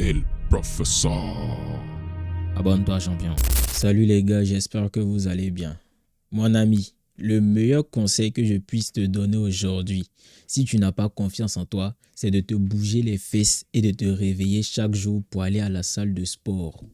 El Professeur. Abonne-toi, champion. Salut les gars, j'espère que vous allez bien. Mon ami, le meilleur conseil que je puisse te donner aujourd'hui, si tu n'as pas confiance en toi, c'est de te bouger les fesses et de te réveiller chaque jour pour aller à la salle de sport.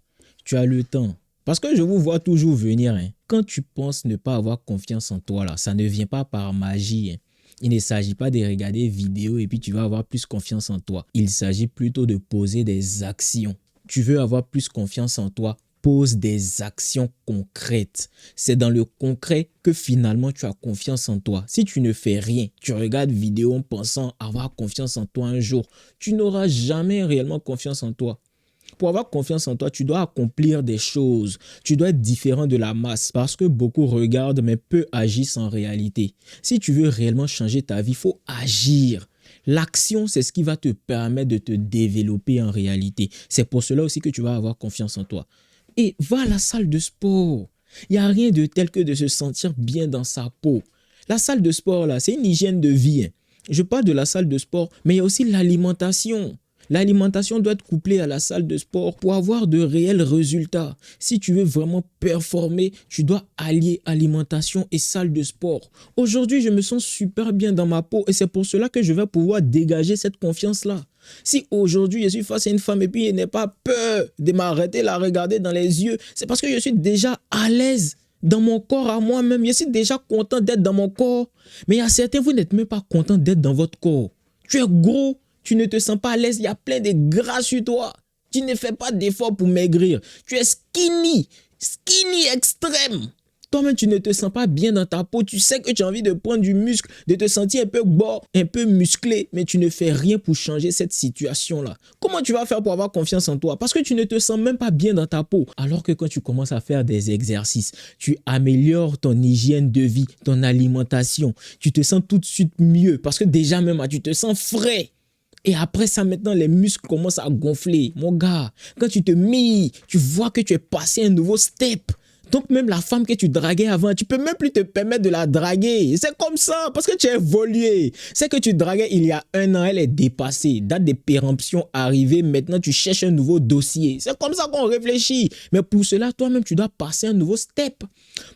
Tu as le temps. Parce que je vous vois toujours venir. Quand tu penses ne pas avoir confiance en toi, là, ça ne vient pas par magie. Il ne s'agit pas de regarder vidéo et puis tu vas avoir plus confiance en toi. Il s'agit plutôt de poser des actions. Tu veux avoir plus confiance en toi, pose des actions concrètes. C'est dans le concret que finalement tu as confiance en toi. Si tu ne fais rien, tu regardes vidéo en pensant avoir confiance en toi un jour, tu n'auras jamais réellement confiance en toi. Pour avoir confiance en toi, tu dois accomplir des choses. Tu dois être différent de la masse parce que beaucoup regardent mais peu agissent en réalité. Si tu veux réellement changer ta vie, il faut agir. L'action, c'est ce qui va te permettre de te développer en réalité. C'est pour cela aussi que tu vas avoir confiance en toi. Et va à la salle de sport. Il n'y a rien de tel que de se sentir bien dans sa peau. La salle de sport, là, c'est une hygiène de vie. Je parle de la salle de sport, mais il y a aussi l'alimentation. L'alimentation doit être couplée à la salle de sport pour avoir de réels résultats. Si tu veux vraiment performer, tu dois allier alimentation et salle de sport. Aujourd'hui, je me sens super bien dans ma peau et c'est pour cela que je vais pouvoir dégager cette confiance-là. Si aujourd'hui je suis face à une femme et puis elle n'a pas peur de m'arrêter, la regarder dans les yeux, c'est parce que je suis déjà à l'aise dans mon corps à moi-même. Je suis déjà content d'être dans mon corps. Mais il y a certains, vous n'êtes même pas content d'être dans votre corps. Tu es gros. Tu ne te sens pas à l'aise, il y a plein de gras sur toi. Tu ne fais pas d'efforts pour maigrir. Tu es skinny extrême. Toi-même, tu ne te sens pas bien dans ta peau. Tu sais que tu as envie de prendre du muscle, de te sentir un peu beau, un peu musclé, mais tu ne fais rien pour changer cette situation-là. Comment tu vas faire pour avoir confiance en toi? Parce que tu ne te sens même pas bien dans ta peau. Alors que quand tu commences à faire des exercices, tu améliores ton hygiène de vie, ton alimentation. Tu te sens tout de suite mieux parce que déjà même, tu te sens frais. Et après ça, maintenant, les muscles commencent à gonfler. Mon gars, quand tu te mets, tu vois que tu es passé un nouveau step. Donc même la femme que tu draguais avant, tu peux même plus te permettre de la draguer. C'est comme ça, parce que tu as évolué. C'est que tu draguais il y a 1 an, elle est dépassée. Date de péremption arrivée, maintenant tu cherches un nouveau dossier. C'est comme ça qu'on réfléchit. Mais pour cela, toi-même, tu dois passer un nouveau step.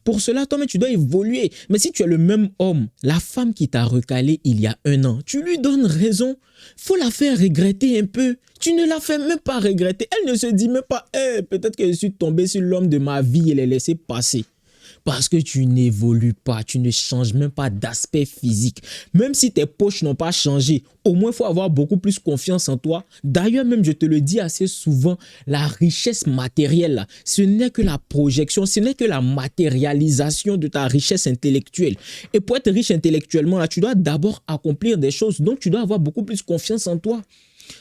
Pour cela, toi-même, tu dois évoluer. Mais si tu es le même homme, la femme qui t'a recalé il y a 1 an, tu lui donnes raison. Faut la faire regretter un peu. Tu ne la fais même pas regretter. Elle ne se dit même pas, peut-être que je suis tombé sur l'homme de ma vie et l'ai laissé passer. Parce que tu n'évolues pas, tu ne changes même pas d'aspect physique. Même si tes poches n'ont pas changé, au moins il faut avoir beaucoup plus confiance en toi. D'ailleurs, même je te le dis assez souvent, la richesse matérielle, là, ce n'est que la projection, ce n'est que la matérialisation de ta richesse intellectuelle. Et pour être riche intellectuellement, là, tu dois d'abord accomplir des choses, donc tu dois avoir beaucoup plus confiance en toi.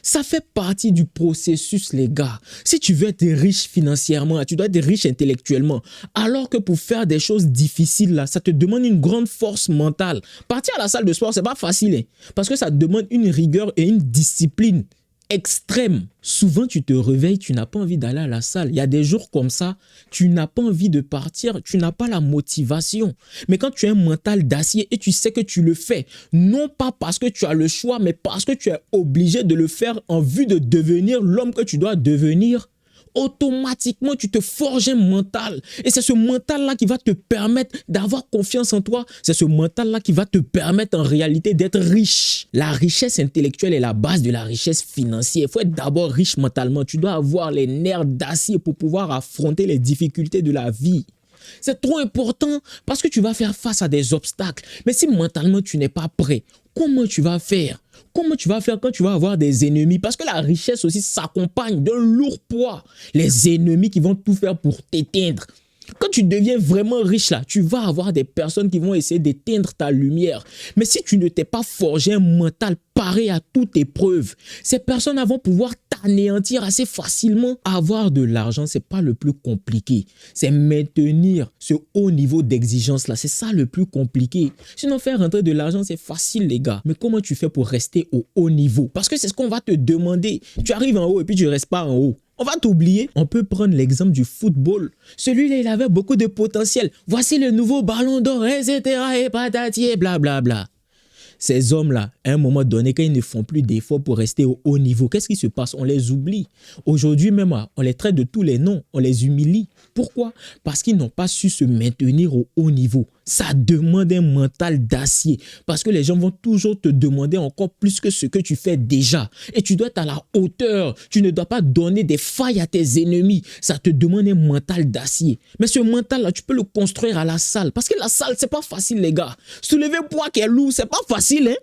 Ça fait partie du processus, les gars. Si tu veux être riche financièrement, tu dois être riche intellectuellement. Alors que pour faire des choses difficiles, là, ça te demande une grande force mentale. Partir à la salle de sport, c'est pas facile, parce que ça te demande une rigueur et une discipline extrême. Souvent, tu te réveilles, tu n'as pas envie d'aller à la salle. Il y a des jours comme ça, tu n'as pas envie de partir, tu n'as pas la motivation. Mais quand tu as un mental d'acier et tu sais que tu le fais, non pas parce que tu as le choix, mais parce que tu es obligé de le faire en vue de devenir l'homme que tu dois devenir, automatiquement, tu te forges un mental. Et c'est ce mental-là qui va te permettre d'avoir confiance en toi. C'est ce mental-là qui va te permettre en réalité d'être riche. La richesse intellectuelle est la base de la richesse financière. Il faut être d'abord riche mentalement. Tu dois avoir les nerfs d'acier pour pouvoir affronter les difficultés de la vie. C'est trop important parce que tu vas faire face à des obstacles. Mais si mentalement tu n'es pas prêt, comment tu vas faire? Comment tu vas faire quand tu vas avoir des ennemis? Parce que la richesse aussi s'accompagne d'un lourd poids. Les ennemis qui vont tout faire pour t'éteindre. Quand tu deviens vraiment riche là, tu vas avoir des personnes qui vont essayer d'éteindre ta lumière. Mais si tu ne t'es pas forgé un mental paré à toute épreuve, ces personnes vont pouvoir t'anéantir assez facilement. Avoir de l'argent, c'est pas le plus compliqué. C'est maintenir ce haut niveau d'exigence là. C'est ça le plus compliqué. Sinon, faire rentrer de l'argent, c'est facile les gars. Mais comment tu fais pour rester au haut niveau? Parce que c'est ce qu'on va te demander. Tu arrives en haut et puis tu restes pas en haut. On va t'oublier. On peut prendre l'exemple du football. Celui-là, il avait beaucoup de potentiel. Voici le nouveau ballon d'or, etc. et patati et blablabla. Ces hommes-là, à un moment donné, quand ils ne font plus d'efforts pour rester au haut niveau, qu'est-ce qui se passe? On les oublie. Aujourd'hui même, on les traite de tous les noms, on les humilie. Pourquoi? Parce qu'ils n'ont pas su se maintenir au haut niveau. Ça demande un mental d'acier parce que les gens vont toujours te demander encore plus que ce que tu fais déjà. Et tu dois être à la hauteur. Tu ne dois pas donner des failles à tes ennemis. Ça te demande un mental d'acier. Mais ce mental-là, tu peux le construire à la salle. Parce que la salle, c'est pas facile, les gars. Soulever un poids qui est lourd, c'est pas facile, hein.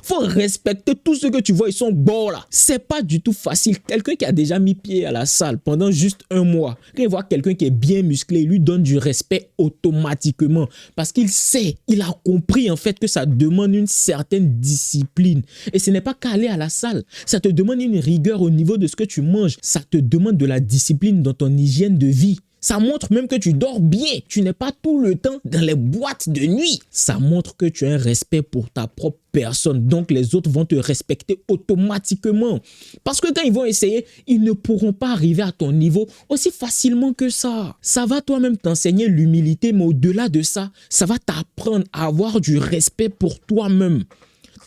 Faut respecter tout ce que tu vois, ils sont beaux là. C'est pas du tout facile. Quelqu'un qui a déjà mis pied à la salle pendant juste un mois, quand il voit quelqu'un qui est bien musclé, il lui donne du respect automatiquement. Parce qu'il sait, il a compris en fait que ça demande une certaine discipline. Et ce n'est pas qu'aller à la salle. Ça te demande une rigueur au niveau de ce que tu manges. Ça te demande de la discipline dans ton hygiène de vie. Ça montre même que tu dors bien. Tu n'es pas tout le temps dans les boîtes de nuit. Ça montre que tu as un respect pour ta propre personne. Donc, les autres vont te respecter automatiquement. Parce que quand ils vont essayer, ils ne pourront pas arriver à ton niveau aussi facilement que ça. Ça va toi-même t'enseigner l'humilité, mais au-delà de ça, ça va t'apprendre à avoir du respect pour toi-même.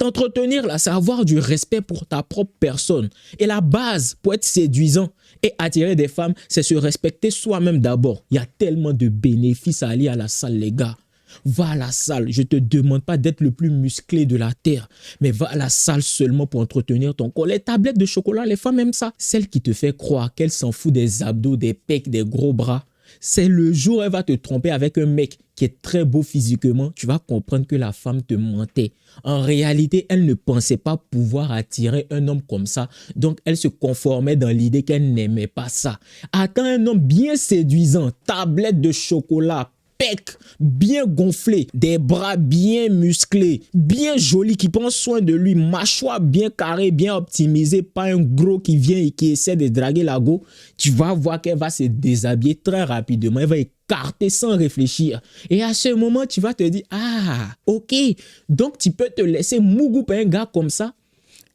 T'entretenir là, c'est avoir du respect pour ta propre personne. Et la base pour être séduisant et attirer des femmes, c'est se respecter soi-même d'abord. Il y a tellement de bénéfices à aller à la salle, les gars. Va à la salle. Je ne te demande pas d'être le plus musclé de la terre, mais va à la salle seulement pour entretenir ton corps. Les tablettes de chocolat, les femmes aiment ça. Celle qui te fait croire qu'elle s'en fout des abdos, des pecs, des gros bras. C'est le jour où elle va te tromper avec un mec qui est très beau physiquement, tu vas comprendre que la femme te mentait. En réalité, elle ne pensait pas pouvoir attirer un homme comme ça. Donc, elle se conformait dans l'idée qu'elle n'aimait pas ça. Attends un homme bien séduisant, tablette de chocolat, pec, bien gonflé, des bras bien musclés, bien joli, qui prend soin de lui, mâchoire bien carrée, bien optimisée, pas un gros qui vient et qui essaie de draguer la go, tu vas voir qu'elle va se déshabiller très rapidement, elle va écarter sans réfléchir. Et à ce moment, tu vas te dire, ah, ok, donc tu peux te laisser mougou par un gars comme ça.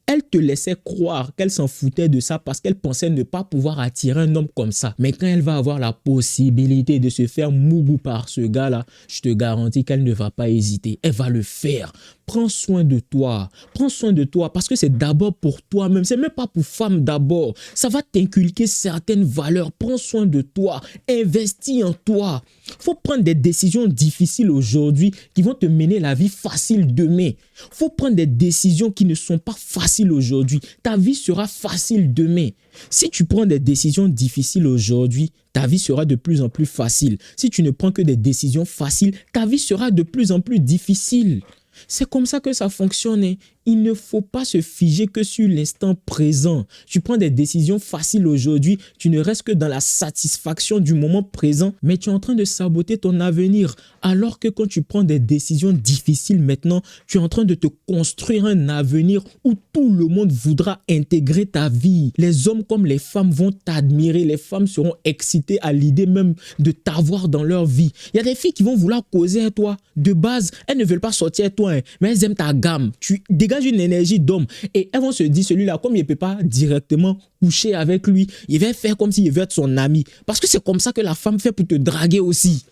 Elle te laissait croire qu'elle s'en foutait de ça parce qu'elle pensait ne pas pouvoir attirer un homme comme ça. Mais quand elle va avoir la possibilité de se faire mougou par ce gars-là, je te garantis qu'elle ne va pas hésiter. Elle va le faire. Prends soin de toi. Prends soin de toi parce que c'est d'abord pour toi-même. C'est même pas pour femme d'abord. Ça va t'inculquer certaines valeurs. Prends soin de toi. Investis en toi. Faut prendre des décisions difficiles aujourd'hui qui vont te mener la vie facile demain. Faut prendre des décisions qui ne sont pas faciles aujourd'hui. Ta vie sera facile demain. Si tu prends des décisions difficiles aujourd'hui, ta vie sera de plus en plus facile. Si tu ne prends que des décisions faciles, ta vie sera de plus en plus difficile. C'est comme ça que ça fonctionne. Il ne faut pas se figer que sur l'instant présent. Tu prends des décisions faciles aujourd'hui, tu ne restes que dans la satisfaction du moment présent, mais tu es en train de saboter ton avenir. Alors que quand tu prends des décisions difficiles maintenant, tu es en train de te construire un avenir où tout le monde voudra intégrer ta vie. Les hommes comme les femmes vont t'admirer. Les femmes seront excitées à l'idée même de t'avoir dans leur vie. Il y a des filles qui vont vouloir causer à toi. De base, elles ne veulent pas sortir à toi, mais elles aiment ta gamme. Tu dégages une énergie d'homme et elles vont se dire, celui-là, comme il ne peut pas directement coucher avec lui, il va faire comme s'il veut être son ami. Parce que c'est comme ça que la femme fait pour te draguer aussi.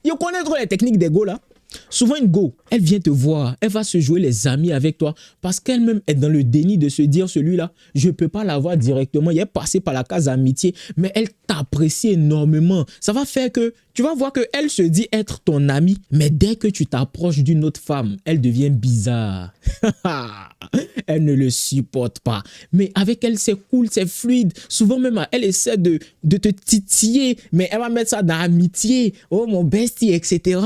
Je connais trop les techniques des go là. Souvent une go, elle vient te voir, elle va se jouer les amis avec toi parce qu'elle-même est dans le déni de se dire celui-là, je ne peux pas l'avoir directement, il est passé par la case amitié, mais elle t'apprécie énormément. Ça va faire que tu vas voir qu'elle se dit être ton amie, mais dès que tu t'approches d'une autre femme, elle devient bizarre. Elle ne le supporte pas. Mais avec elle, c'est cool, c'est fluide. Souvent même, elle essaie de te titiller, mais elle va mettre ça dans l'amitié. Oh mon bestie, etc.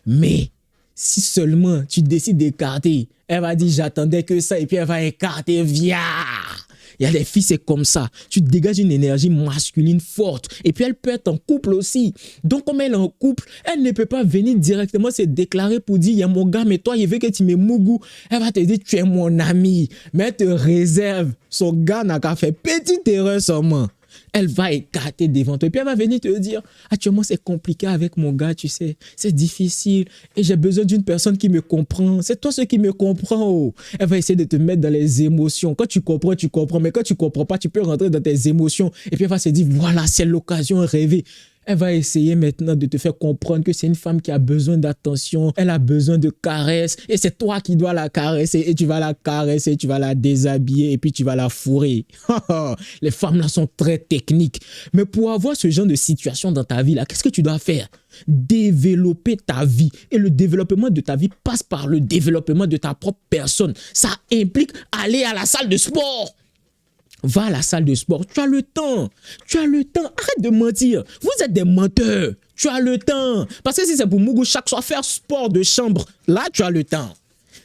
Mais si seulement tu décides d'écarter, elle va dire j'attendais que ça et puis elle va écarter, viens. Il y a des filles, c'est comme ça. Tu dégages une énergie masculine forte et puis elle peut être en couple aussi. Donc comme elle est en couple, elle ne peut pas venir directement se déclarer pour dire il y a mon gars mais toi il veut que tu me mougou. Elle va te dire tu es mon ami mais elle te réserve. Son gars n'a qu'à faire petite erreur seulement. Elle va écarter devant toi. Et puis elle va venir te dire, actuellement c'est compliqué avec mon gars, tu sais, c'est difficile et j'ai besoin d'une personne qui me comprend. C'est toi ce qui me comprend. Oh. Elle va essayer de te mettre dans les émotions. Quand tu comprends, tu comprends. Mais quand tu comprends pas, tu peux rentrer dans tes émotions. Et puis elle va se dire, voilà, c'est l'occasion rêvée. Elle va essayer maintenant de te faire comprendre que c'est une femme qui a besoin d'attention, elle a besoin de caresses et c'est toi qui dois la caresser et tu vas la caresser, tu vas la déshabiller et puis tu vas la fourrer. Les femmes là sont très techniques. Mais pour avoir ce genre de situation dans ta vie là, qu'est-ce que tu dois faire? Développer ta vie. Et le développement de ta vie passe par le développement de ta propre personne. Ça implique aller à la salle de sport. Va à la salle de sport, tu as le temps. Tu as le temps. Arrête de mentir. Vous êtes des menteurs. Tu as le temps. Parce que si c'est pour Mougou chaque soir faire sport de chambre, là tu as le temps.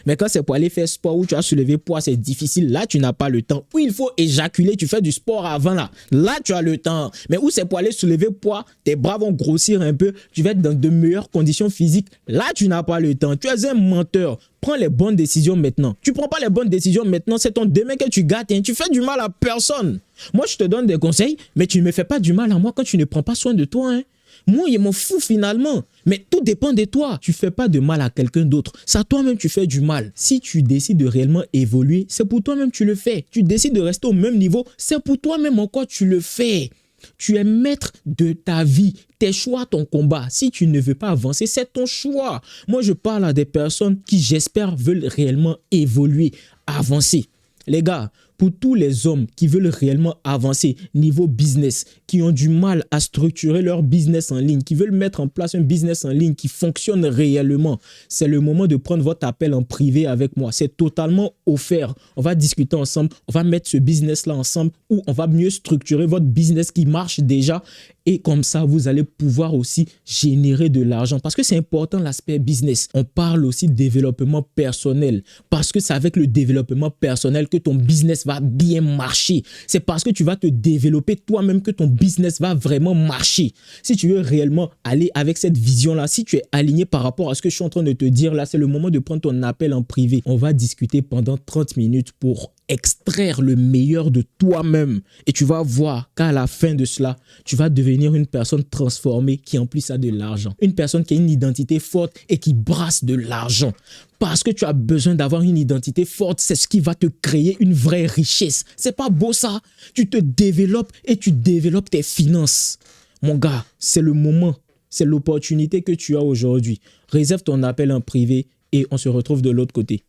Mais quand c'est pour aller faire sport où tu as soulevé poids, c'est difficile. Là, tu n'as pas le temps. Où il faut éjaculer, tu fais du sport avant là. Là, tu as le temps. Mais où c'est pour aller soulever poids, tes bras vont grossir un peu. Tu vas être dans de meilleures conditions physiques. Là, tu n'as pas le temps. Tu es un menteur. Prends les bonnes décisions maintenant. Tu ne prends pas les bonnes décisions maintenant, c'est ton demain que tu gâtes. Hein. Tu fais du mal à personne. Moi, je te donne des conseils, mais tu ne me fais pas du mal à moi quand tu ne prends pas soin de toi. Hein. Moi, il m'en fout finalement. Mais tout dépend de toi. Tu ne fais pas de mal à quelqu'un d'autre. C'est à toi-même tu fais du mal. Si tu décides de réellement évoluer, c'est pour toi-même tu le fais. Tu décides de rester au même niveau, c'est pour toi-même encore tu le fais. Tu es maître de ta vie. Tes choix, ton combat. Si tu ne veux pas avancer, c'est ton choix. Moi, je parle à des personnes qui, j'espère, veulent réellement évoluer, avancer. Les gars, pour tous les hommes qui veulent réellement avancer niveau business, qui ont du mal à structurer leur business en ligne, qui veulent mettre en place un business en ligne qui fonctionne réellement, c'est le moment de prendre votre appel en privé avec moi. C'est totalement offert. On va discuter ensemble, on va mettre ce business-là ensemble où on va mieux structurer votre business qui marche déjà et comme ça, vous allez pouvoir aussi générer de l'argent parce que c'est important l'aspect business. On parle aussi de développement personnel parce que c'est avec le développement personnel que ton business va bien marcher. C'est parce que tu vas te développer toi-même que ton business va vraiment marcher. Si tu veux réellement aller avec cette vision-là, si tu es aligné par rapport à ce que je suis en train de te dire là, c'est le moment de prendre ton appel en privé. On va discuter pendant 30 minutes pour extraire le meilleur de toi-même et tu vas voir qu'à la fin de cela, tu vas devenir une personne transformée qui en plus a de l'argent. Une personne qui a une identité forte et qui brasse de l'argent. Parce que tu as besoin d'avoir une identité forte, c'est ce qui va te créer une vraie richesse. C'est pas beau ça? Tu te développes et tu développes tes finances. Mon gars, c'est le moment, c'est l'opportunité que tu as aujourd'hui. Réserve ton appel en privé et on se retrouve de l'autre côté.